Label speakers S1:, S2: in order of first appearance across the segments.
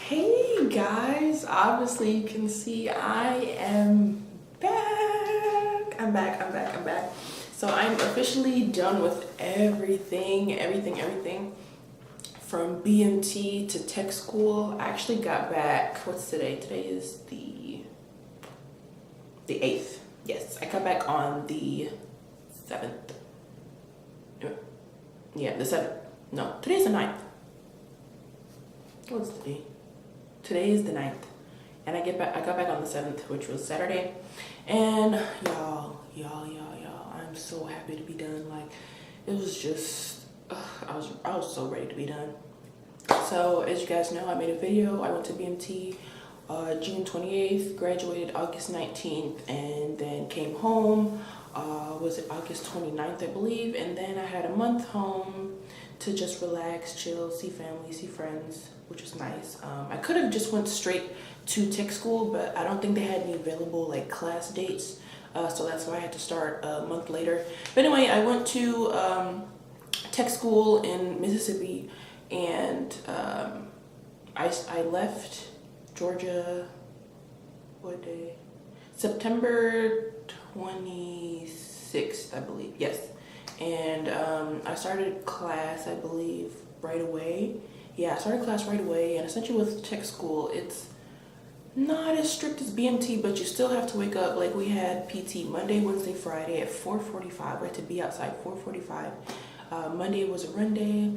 S1: Hey guys, obviously you can see I am back. I'm back. So I'm officially done with everything from BMT to tech school. I actually got back, what's today? Today is the 8th. Yes, I got back on the 7th. Yeah, the 7th. No, today's the 9th. What's today? Today is the 9th, and I got back on the 7th, which was Saturday. And y'all, I'm so happy to be done. Like, it was just, I was so ready to be done. So as you guys know, I made a video. I went to BMT June 28th, graduated August 19th, and then came home. Was it August 29th, I believe? And then I had a month home to just relax, chill, see family, see friends, which was nice. I could have just went straight to tech school, but I don't think they had any available like class dates. So that's why I had to start a month later. But anyway, I went to tech school in Mississippi, and I left Georgia, what day? September 26th, I believe, yes. And I started class, I believe, right away. Yeah, I started class right away, and essentially with tech school, it's not as strict as BMT, but you still have to wake up. Like, we had PT Monday, Wednesday, Friday at 4:45. We had to be outside 4:45. Monday was a run day,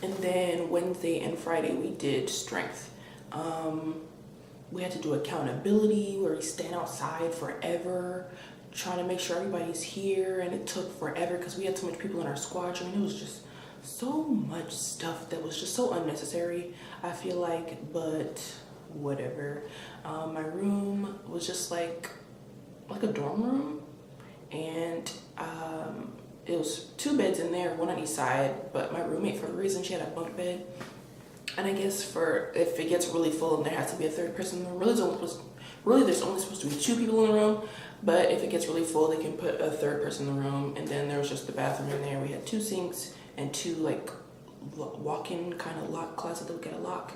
S1: and then Wednesday and Friday we did strength. We had to do accountability, where we stand outside forever trying to make sure everybody's here, and it took forever because we had so much people in our squadron. It was just so much stuff that was just so unnecessary, I feel like, but whatever. My room was just like a dorm room, and it was 2 beds in there, one on each side, but my roommate, for the reason, she had a bunk bed. And I guess if it gets really full and there has to be a third person in the room, there's only supposed to be 2 people in the room, but if it gets really full, they can put a third person in the room. And then there was just the bathroom in there. We had 2 sinks and 2 like walk-in kind of lock closet that would get a lock.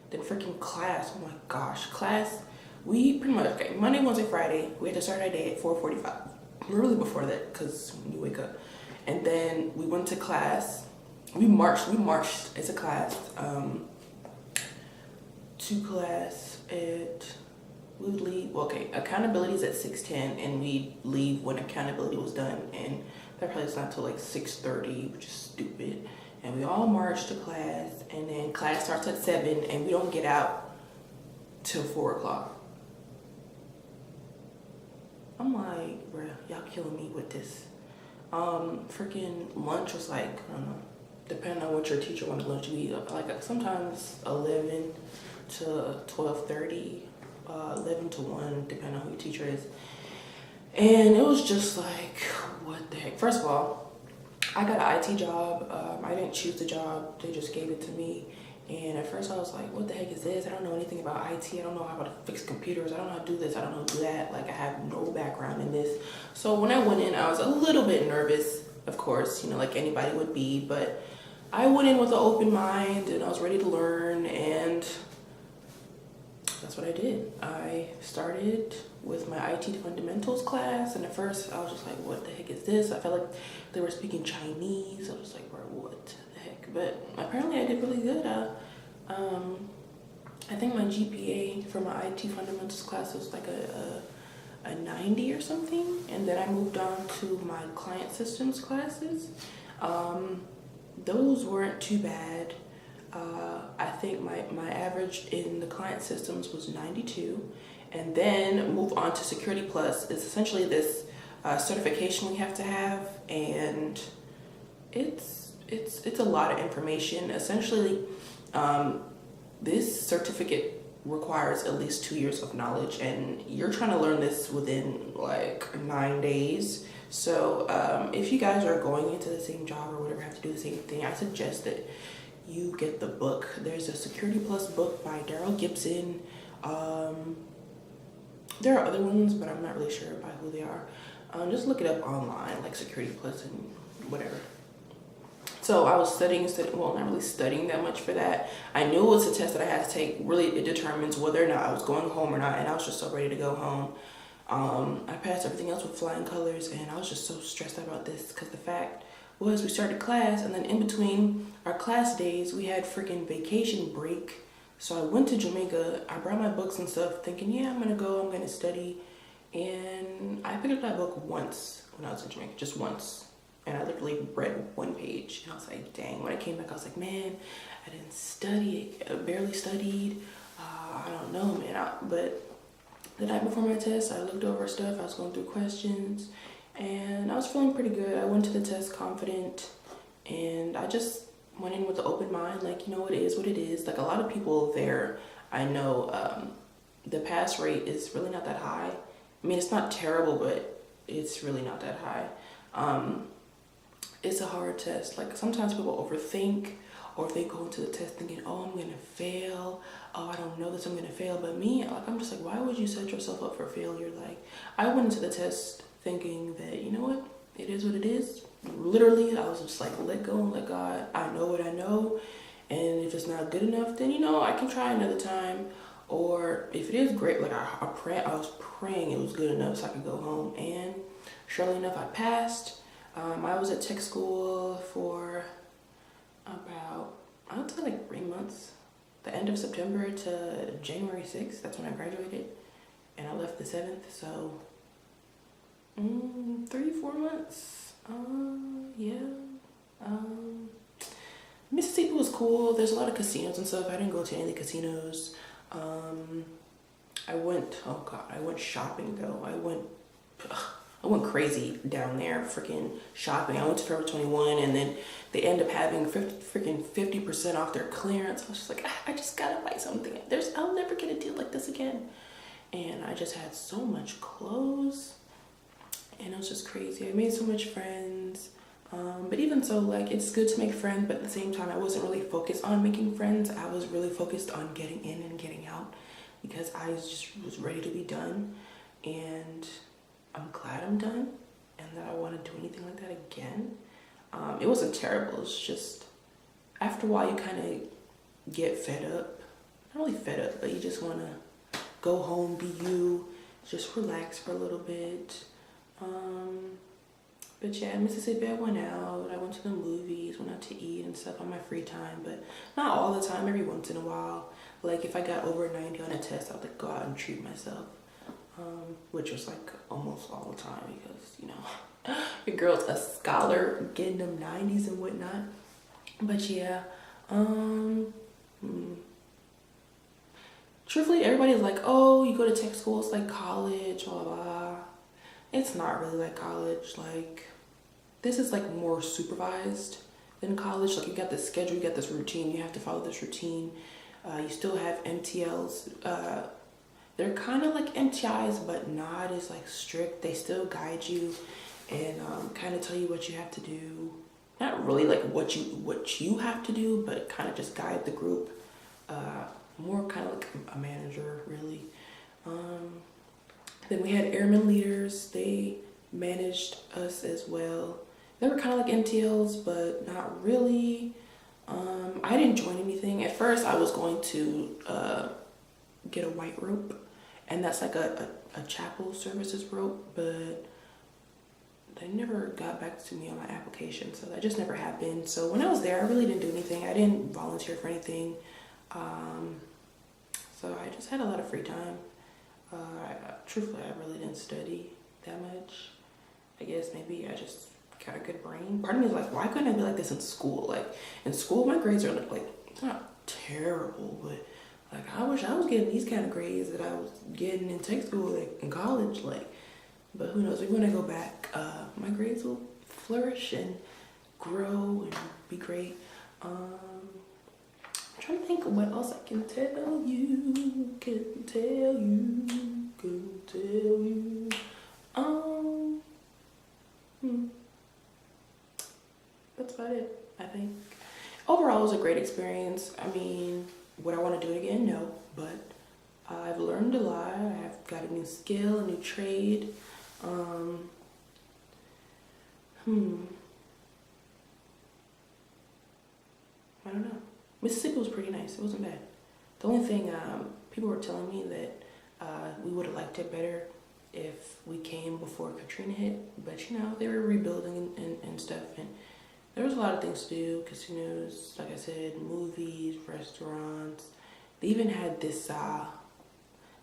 S1: Then freaking class, oh my gosh, class, we pretty much, okay, Monday, Wednesday, Friday, we had to start our day at 4:45. Really before that, because you wake up. And then we went to class. We marched as a class to class we would leave, well, okay, accountability is at 6:10, and we leave when accountability was done, and that probably is not until like 6:30, which is stupid. And we all march to class, and then class starts at 7, and we don't get out till 4 o'clock. I'm like, bruh, y'all killing me with this. Freaking lunch was like, I don't know, depending on what your teacher wanted lunch to be, like sometimes 11 to 12:30, 11 to 1, depending on who your teacher is. And it was just like, what the heck? First of all, I got an IT job. I didn't choose the job, they just gave it to me. And at first I was like, what the heck is this? I don't know anything about IT. I don't know how to fix computers. I don't know how to do this. I don't know how to do that. Like, I have no background in this. So when I went in, I was a little bit nervous, of course, you know, like anybody would be. But I went in with an open mind, and I was ready to learn, and that's what I did. I started with my IT fundamentals class, and at first I was just like, what the heck is this? I felt like they were speaking Chinese. I was like, bro, what the heck? But apparently I did really good. I think my GPA for my IT fundamentals class was like a 90 or something, and then I moved on to my client systems classes. Those weren't too bad. I think my average in the client systems was 92, and then move on to Security Plus. It's essentially this certification we have to have, and it's a lot of information. Essentially, this certificate requires at least 2 years of knowledge, and you're trying to learn this within like 9 days. So if you guys are going into the same job or whatever, have to do the same thing, I suggest that you get the book. There's a Security Plus book by Daryl Gibson. There are other ones, but I'm not really sure by who they are. Just look it up online, like Security Plus and whatever. So I was studying, well, not really studying that much for that. I knew it was a test that I had to take. Really, it determines whether or not I was going home or not, and I was just so ready to go home. I passed everything else with flying colors, and I was just so stressed out about this because the fact was we started class, and then in between our class days, we had freaking vacation break. So I went to Jamaica. I brought my books and stuff, thinking, yeah, I'm gonna study. And I picked up that book once when I was in Jamaica, just once. And I literally read one page, and I was like, dang. When I came back, I was like, man, I didn't study. I barely studied. I don't know, man. But the night before my test, I looked over stuff. I was going through questions, and I was feeling pretty good. I went to the test confident, and I just went in with an open mind. Like, you know, it is what it is. Like, a lot of people there, I know, the pass rate is really not that high. I mean, it's not terrible, but it's really not that high. It's a hard test. Like, sometimes people overthink, or if they go into the test thinking, oh, I'm gonna fail, oh, I don't know this, I'm gonna fail. But me, like, I'm just like, why would you set yourself up for failure? Like, I went into the test thinking that, you know what, it is what it is. Literally, I was just like, let go and let God. I know what I know, and if it's not good enough, then, you know, I can try another time. Or if it is great, like, I was praying it was good enough so I could go home. And surely enough, I passed. I was at tech school for about, I would say, like 3 months. The end of September to January 6th, that's when I graduated. And I left the 7th, so 3-4 months. Yeah. Mississippi was cool. There's a lot of casinos and stuff. I didn't go to any of the casinos. I went shopping though. I went crazy down there, freaking shopping. I went to Forever 21, and then they end up having 50% off their clearance. I was just like, I just gotta buy something. I'll never get a deal like this again. And I just had so much clothes, and it was just crazy. I made so much friends. But even so, like, it's good to make friends, but at the same time, I wasn't really focused on making friends. I was really focused on getting in and getting out, because I was ready to be done. And I'm glad I'm done, and that I want to do anything like that again. It wasn't terrible. It's just, after a while, you kind of get fed up. Not really fed up, but you just want to go home, be you, just relax for a little bit. But yeah, Mississippi, I went out. I went to the movies, went out to eat and stuff on my free time, but not all the time, every once in a while. Like, if I got over 90 on a test, I'd like go out and treat myself. Which was like almost all the time, because, you know, your girl's a scholar, getting them 90s and whatnot. But yeah, truthfully, everybody's like, oh, you go to tech school, it's like college, blah, blah, blah. It's not really like college. Like, this is like more supervised than college. Like, you got this schedule, you got this routine, you have to follow this routine. You still have MTLs. They're kind of like MTIs, but not as like strict. They still guide you and kind of tell you what you have to do. Not really like what you have to do, but kind of just guide the group. More kind of like a manager, really. Then we had airmen leaders. They managed us as well. They were kind of like MTLs, but not really. I didn't join anything. At first, I was going to get a white rope, and that's like a chapel services rope, but they never got back to me on my application, so that just never happened. So when I was there, I really didn't do anything. I didn't volunteer for anything. So I just had a lot of free time. Truthfully, I really didn't study that much. I guess maybe I just got a good brain. Part of me is like, why couldn't I be like this in school? Like, in school, my grades are like not terrible, but like, I wish I was getting these kind of grades that I was getting in tech school, like in college. Like, but who knows? When I go back, my grades will flourish and grow and be great. I'm trying to think of what else I can tell you. That's about it, I think. Overall, it was a great experience. I mean, would I want to do it again? No, but I've learned a lot. I've got a new skill, a new trade. I don't know. Mississippi was pretty nice. It wasn't bad. The only thing, people were telling me that we would have liked it better if we came before Katrina hit. But you know, they were rebuilding and stuff, and there was a lot of things to do. Casinos, like I said, movies, restaurants. They even had this,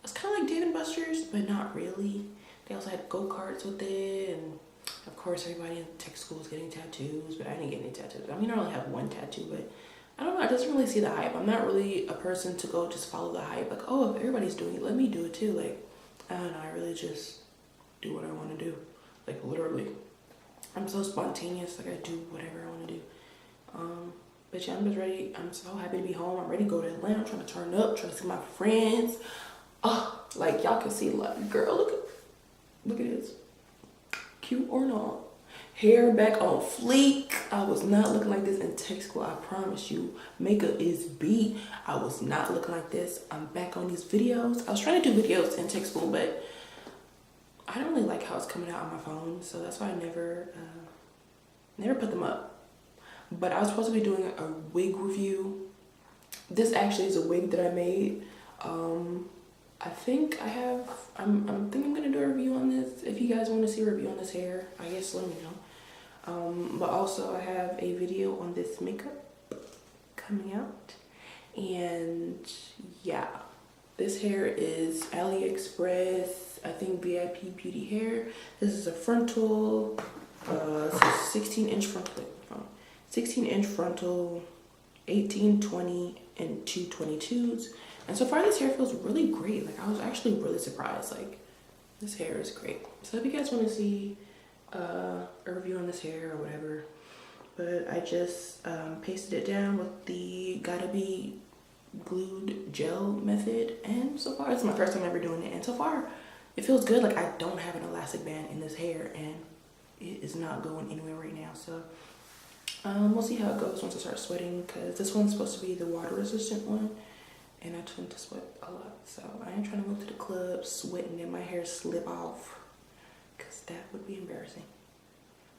S1: it's kind of like Dave & Buster's, but not really. They also had go-karts with it, and of course everybody in tech school is getting tattoos, but I didn't get any tattoos. I mean, I only have one tattoo, but I don't know, I just really see the hype. I'm not really a person to go just follow the hype. Like, oh, if everybody's doing it, let me do it too. Like, I don't know, I really just do what I want to do. Like, literally. I'm so spontaneous, like I do whatever I want to do. But yeah, I'm just ready. I'm so happy to be home. I'm ready to go to Atlanta. I'm trying to turn up, trying to see my friends. Oh, like y'all can see, like, girl, look at this. Cute or not. Hair back on fleek. I was not looking like this in tech school, I promise you. Makeup is beat. I was not looking like this. I'm back on these videos. I was trying to do videos in tech school, but I don't really like how it's coming out on my phone, so that's why I never put them up. But I was supposed to be doing a wig review. This actually is a wig that I made. I think I'm thinking I'm gonna do a review on this. If you guys want to see a review on this hair, I guess let me know. But also I have a video on this makeup coming out. And yeah, this hair is AliExpress, I think VIP Beauty hair. This is a frontal, it's a 16-inch frontal, 16-inch frontal, 18, 20, and 222s. And so far this hair feels really great. Like, I was actually really surprised. Like, this hair is great. So if you guys want to see a review on this hair or whatever, but I just pasted it down with the Gotta Be glued gel method, and so far it's my first time ever doing it, and so far it feels good. Like, I don't have an elastic band in this hair, and it is not going anywhere right now. So we'll see how it goes once I start sweating, because this one's supposed to be the water resistant one, and I tend to sweat a lot, so I ain't trying to go to the club sweating and my hair slip off, because that would be embarrassing.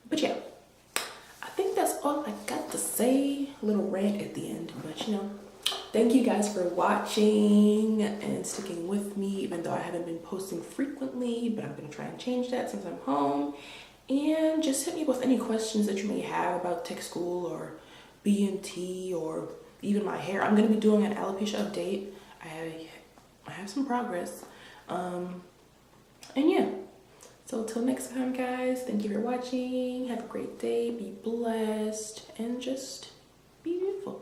S1: But yeah, I think that's all I got to say. A little rant at the end, but you know, thank you guys for watching and sticking with me, even though I haven't been posting frequently, but I'm gonna try and change that since I'm home. And just hit me with any questions that you may have about tech school or BMT or even my hair. I'm gonna be doing an alopecia update. I have some progress. And yeah. So till next time, guys, thank you for watching. Have a great day, be blessed, and just be beautiful.